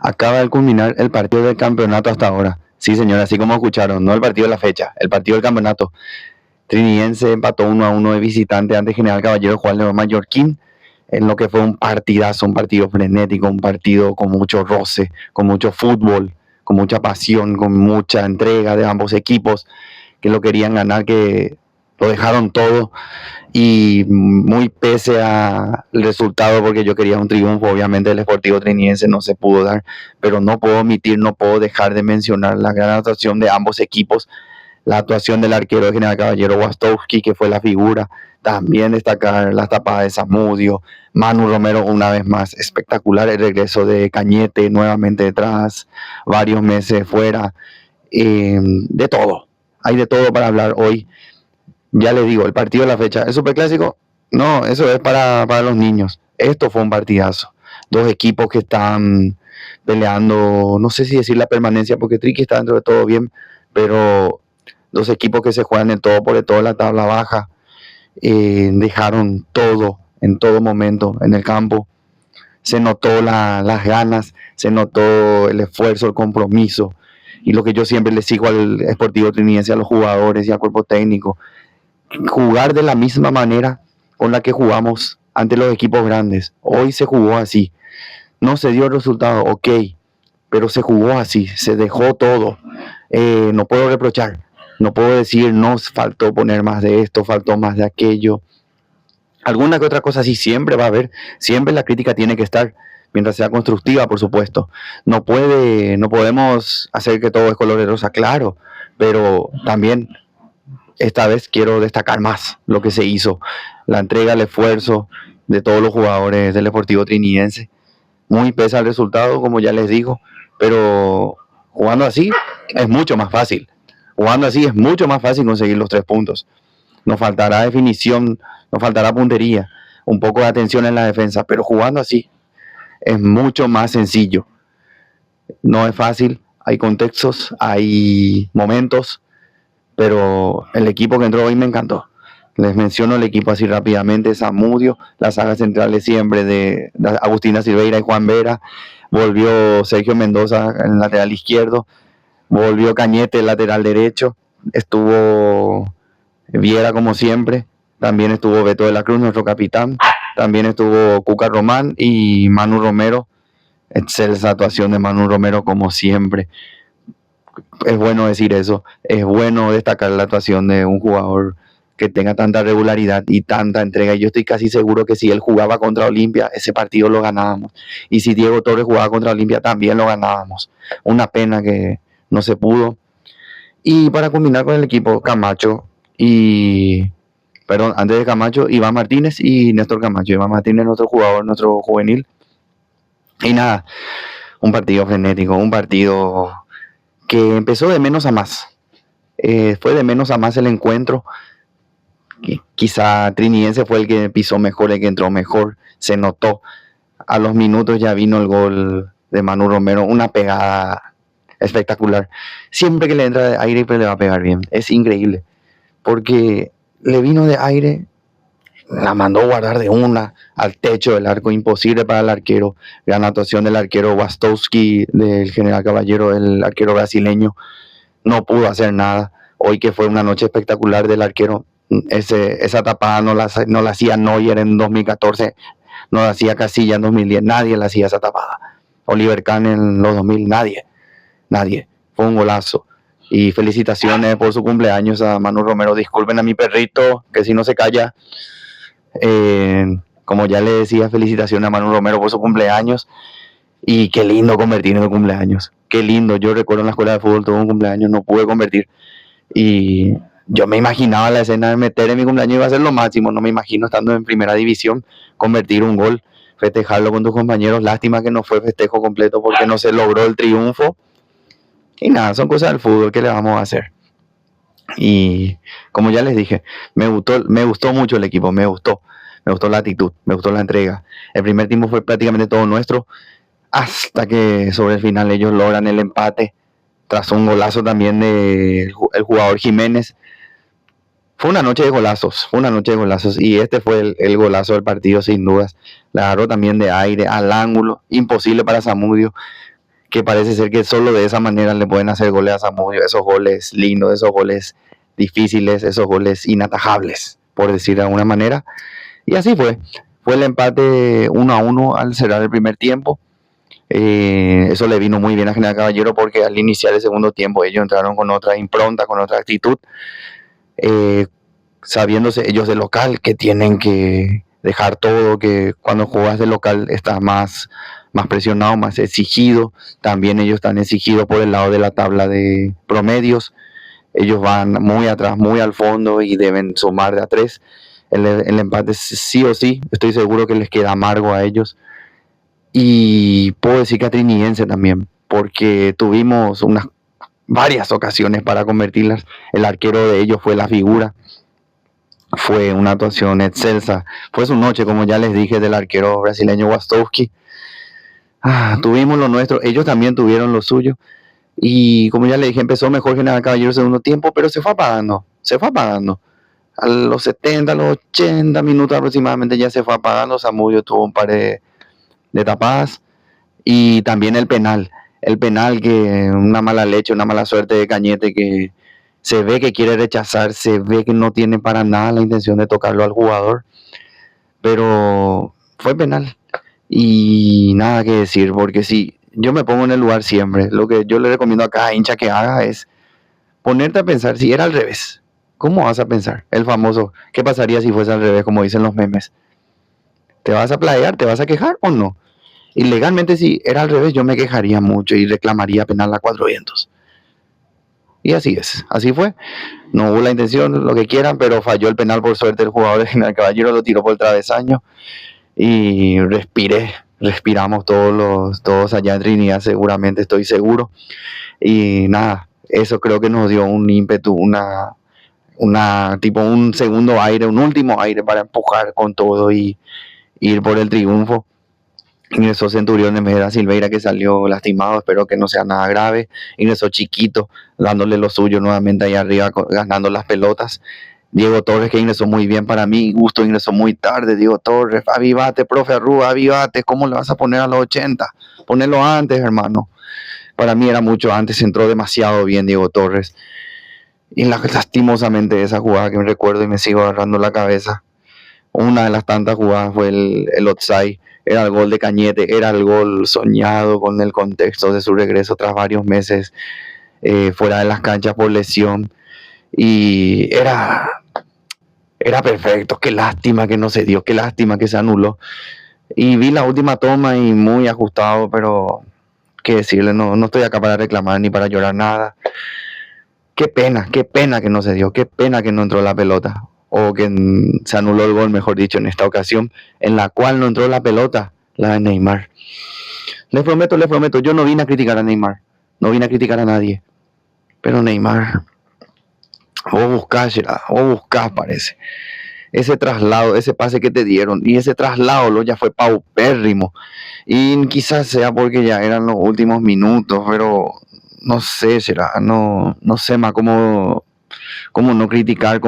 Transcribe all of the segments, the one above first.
Acaba de culminar el partido del campeonato hasta ahora. Sí, señor, así como escucharon, no el partido de la fecha, el partido del campeonato. Trinidense empató 1-1 de visitante ante General Caballero Juan León Mallorquín, en lo que fue un partidazo, un partido frenético, un partido con mucho roce, con mucho fútbol, con mucha pasión, con mucha entrega de ambos equipos que lo querían ganar, que lo dejaron todo y muy pese al resultado, porque yo quería un triunfo, obviamente el Sportivo Trinidense no se pudo dar, pero no puedo omitir, no puedo dejar de mencionar la gran actuación de ambos equipos, la actuación del arquero de General Caballero Wastowski, que fue la figura, también destacar las tapadas de Zamudio, Manu Romero una vez más, espectacular el regreso de Cañete nuevamente detrás, varios meses fuera, de todo, hay de todo para hablar hoy. Ya les digo, el partido de la fecha, ¿el superclásico? No, eso es para los niños. Esto fue un partidazo. Dos equipos que están peleando, no sé si decir la permanencia, porque Triqui está dentro de todo bien, pero dos equipos que se juegan en todo por el todo en la tabla baja, dejaron todo en todo momento en el campo. Se notó las ganas, se notó el esfuerzo, el compromiso. Y lo que yo siempre le sigo al Sportivo Trinidense, a los jugadores y al cuerpo técnico, jugar de la misma manera con la que jugamos ante los equipos grandes. Hoy se jugó así. No se dio el resultado, ok, pero se jugó así, se dejó todo. No puedo reprochar, no puedo decir nos faltó poner más de esto, faltó más de aquello. Alguna que otra cosa sí siempre va a haber, siempre la crítica tiene que estar, mientras sea constructiva, por supuesto. No podemos hacer que todo es color de rosa, claro, pero también esta vez quiero destacar más lo que se hizo, la entrega, el esfuerzo de todos los jugadores del Deportivo Trinidense. Muy pesa el resultado, como ya les digo, pero jugando así es mucho más fácil. Jugando así es mucho más fácil conseguir los 3 puntos. Nos faltará definición, nos faltará puntería, un poco de atención en la defensa, pero jugando así es mucho más sencillo. No es fácil, hay contextos, hay momentos, pero el equipo que entró hoy me encantó. Les menciono el equipo así rápidamente: Zamudio, la saga central de siempre de Agustina Silveira y Juan Vera, volvió Sergio Mendoza en el lateral izquierdo, volvió Cañete el lateral derecho, estuvo Viera como siempre, también estuvo Beto de la Cruz, nuestro capitán, también estuvo Cuca Román y Manu Romero. Excelsa actuación de Manu Romero como siempre. Es bueno decir eso, es bueno destacar la actuación de un jugador que tenga tanta regularidad y tanta entrega. Yo estoy casi seguro que si él jugaba contra Olimpia, ese partido lo ganábamos. Y si Diego Torres jugaba contra Olimpia, también lo ganábamos. Una pena que no se pudo. Y para culminar con el equipo, antes de Camacho, Iván Martínez y Néstor Camacho. Iván Martínez, nuestro jugador, nuestro juvenil. Y nada, un partido frenético, un partido que empezó de menos a más. Fue de menos a más el encuentro. Quizá Trinidense fue el que pisó mejor, el que entró mejor, se notó. A los minutos ya vino el gol de Manu Romero, una pegada espectacular. Siempre que le entra de aire pues le va a pegar bien, es increíble, porque le vino de aire, la mandó a guardar de una al techo del arco, imposible para el arquero. Gran actuación del arquero Wastowski, del General Caballero, el arquero brasileño, no pudo hacer nada. Hoy, que fue una noche espectacular del arquero, esa tapada no la hacía Neuer en 2014, no la hacía Casilla en 2010, nadie la hacía esa tapada. Oliver Kahn en los 2000, nadie. Fue un golazo. Y felicitaciones por su cumpleaños a Manu Romero. Disculpen a mi perrito, que si no se calla. Como ya le decía, felicitaciones a Manu Romero por su cumpleaños. Y qué lindo convertir en el cumpleaños. Qué lindo. Yo recuerdo en la escuela de fútbol todo un cumpleaños, no pude convertir. Y yo me imaginaba la escena de meter en mi cumpleaños, iba a ser lo máximo. No me imagino estando en primera división, convertir un gol, festejarlo con tus compañeros. Lástima que no fue festejo completo porque no se logró el triunfo. Y nada, son cosas del fútbol, ¿qué le vamos a hacer? Y como ya les dije, me gustó mucho el equipo, me gustó la actitud, me gustó la entrega. El primer tiempo fue prácticamente todo nuestro, hasta que sobre el final ellos logran el empate, tras un golazo también del jugador Jiménez. Fue una noche de golazos, y este fue el golazo del partido sin dudas. La agarró también de aire, al ángulo, imposible para Zamudio. que parece ser que solo de esa manera le pueden hacer goles a Zamudio, esos goles lindos, esos goles difíciles, esos goles inatajables, por decir de alguna manera. Y así fue. Fue el empate 1-1 al cerrar el primer tiempo. Eso le vino muy bien a General Caballero porque al iniciar el segundo tiempo ellos entraron con otra impronta, con otra actitud, sabiéndose ellos de local que tienen que dejar todo, que cuando juegas de local estás más presionado, más exigido. También ellos están exigidos por el lado de la tabla de promedios. Ellos van muy atrás, muy al fondo y deben sumar de a 3. El empate sí o sí, estoy seguro que les queda amargo a ellos. Y puedo decir que a Trinidense también, porque tuvimos varias ocasiones para convertirlas. El arquero de ellos fue la figura. Fue una actuación excelsa. Fue su noche, como ya les dije, del arquero brasileño Wastowski. Tuvimos lo nuestro, ellos también tuvieron lo suyo. Y como ya le dije, empezó mejor General Caballero el segundo tiempo, pero se fue apagando. A los 70, a los 80 minutos aproximadamente ya se fue apagando. Zamudio tuvo un par de tapadas. Y también el penal, que una mala leche, una mala suerte de Cañete, que se ve que quiere rechazar, se ve que no tiene para nada la intención de tocarlo al jugador, pero fue penal. Y nada que decir, porque si yo me pongo en el lugar siempre, lo que yo le recomiendo a cada hincha que haga es ponerte a pensar si era al revés. ¿Cómo vas a pensar? El famoso, ¿qué pasaría si fuese al revés, como dicen los memes? ¿Te vas a playar? ¿Te vas a quejar o no? Y legalmente, si era al revés, yo me quejaría mucho y reclamaría penal a 4 vientos. Y así es, así fue. No hubo la intención, lo que quieran, pero falló el penal por suerte el jugador de General Caballero, lo tiró por el travesaño y respiramos todos allá en Trinidad, seguramente, estoy seguro. Y nada, eso creo que nos dio un ímpetu, tipo un segundo aire, un último aire para empujar con todo y ir por el triunfo. Ingresó Centurión en vez de Silveira, que salió lastimado, espero que no sea nada grave. Ingresó Chiquito, dándole lo suyo nuevamente ahí arriba, ganando las pelotas. Diego Torres, que ingresó muy bien para mí. Gusto ingresó muy tarde. Diego Torres, avivate, profe Arrua, avivate. ¿Cómo le vas a poner a los 80? Ponelo antes, hermano. Para mí era mucho antes, entró demasiado bien Diego Torres. Y lastimosamente esa jugada que me recuerdo y me sigo agarrando la cabeza. Una de las tantas jugadas fue el offside. Era el gol de Cañete, era el gol soñado con el contexto de su regreso tras varios meses fuera de las canchas por lesión. Y era perfecto. Qué lástima que no se dio, qué lástima que se anuló. Y vi la última toma y muy ajustado, pero qué decirle, no estoy acá para reclamar ni para llorar nada. Qué pena que no se dio, qué pena que no entró la pelota. O que se anuló el gol, mejor dicho, en esta ocasión, en la cual no entró la pelota, la de Neymar. Les prometo, yo no vine a criticar a Neymar, no vine a criticar a nadie. Pero Neymar, vos buscás, parece. Ese traslado, ese pase que te dieron, y ese traslado ya fue paupérrimo. Y quizás sea porque ya eran los últimos minutos, pero no sé, no sé más cómo no criticar,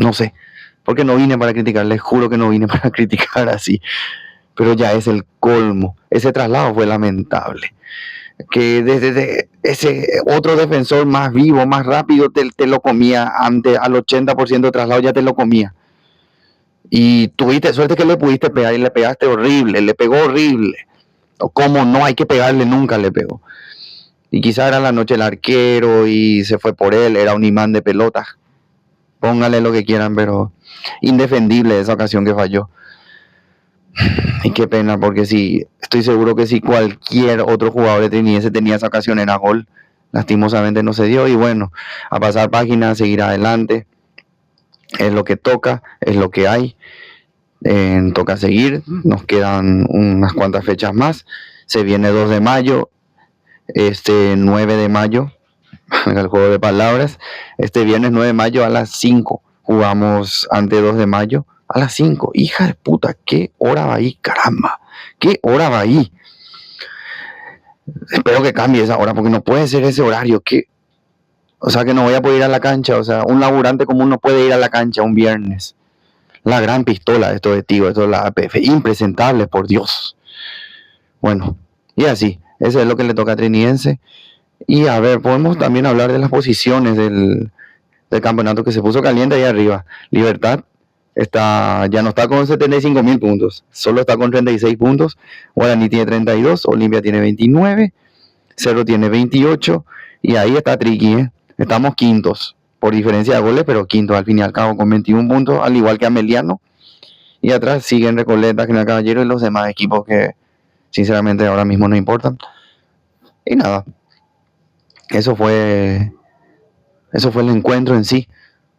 no sé, porque no vine para criticar, les juro que no vine para criticar así, pero ya es el colmo. Ese traslado fue lamentable, que desde ese otro defensor más vivo, más rápido, te lo comía antes, al 80% de traslado ya te lo comía, y tuviste suerte que le pudiste pegar y le pegaste horrible, le pegó horrible, o como no hay que pegarle, nunca le pegó. Y quizá era la noche el arquero y se fue por él, era un imán de pelotas. Póngale lo que quieran, pero indefendible esa ocasión que falló. Y qué pena, porque estoy seguro que si cualquier otro jugador de Trinidense tenía esa ocasión era gol. Lastimosamente no se dio y bueno, a pasar página, a seguir adelante. Es lo que toca, es lo que hay. Toca seguir, nos quedan unas cuantas fechas más. Se viene 2 de mayo, 9 de mayo, el juego de palabras. Este viernes 9 de mayo a las 5 jugamos ante 2 de mayo a las 5. Hija de puta, ¿qué hora va ahí? Caramba, ¿qué hora va ahí? Espero que cambie esa hora, porque no puede ser ese horario. O sea, que no voy a poder ir a la cancha. O sea, un laburante común no puede ir a la cancha un viernes. La gran pistola de estos de Tigo, esto es la APF. Impresentable, por Dios. Bueno, y así. Eso es lo que le toca a Trinidense. Y a ver, podemos también hablar de las posiciones del campeonato que se puso caliente ahí arriba. Libertad ya no está con 75.000 puntos, solo está con 36 puntos. Guaraní tiene 32, Olimpia tiene 29, Cerro tiene 28 y ahí está Triqui, ¿eh? Estamos quintos por diferencia de goles, pero quintos al fin y al cabo con 21 puntos, al igual que Ameliano. Y atrás siguen Recoleta, General Caballero y los demás equipos que sinceramente ahora mismo no importan. Y nada, eso fue el encuentro en sí.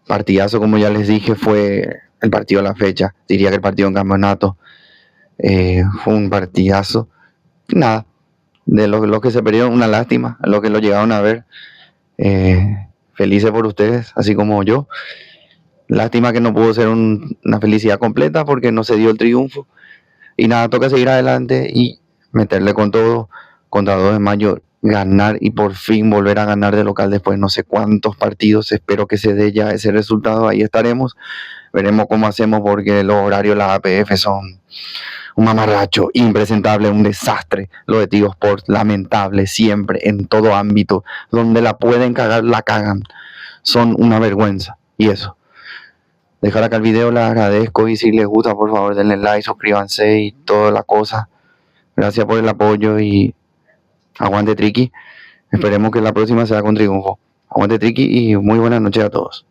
Partidazo, como ya les dije, fue el partido de la fecha. Diría que el partido en campeonato fue un partidazo. Nada, de lo que se perdieron, una lástima. A los que lo llegaron a ver, felices por ustedes, así como yo. Lástima que no pudo ser una felicidad completa porque no se dio el triunfo. Y nada, toca seguir adelante y meterle con todo contra 2 de mayo, ganar y por fin volver a ganar de local después de no sé cuántos partidos. Espero que se dé ya ese resultado, ahí estaremos. Veremos cómo hacemos porque los horarios de la APF son un mamarracho, impresentable, un desastre. Lo de Tigo Sports, lamentable siempre, en todo ámbito. Donde la pueden cagar, la cagan. Son una vergüenza. Y eso. Dejar acá el video, les agradezco y si les gusta, por favor, denle like, suscríbanse y toda la cosa. Gracias por el apoyo y aguante Triqui. Esperemos que la próxima sea con triunfo. Aguante Triqui y muy buenas noches a todos.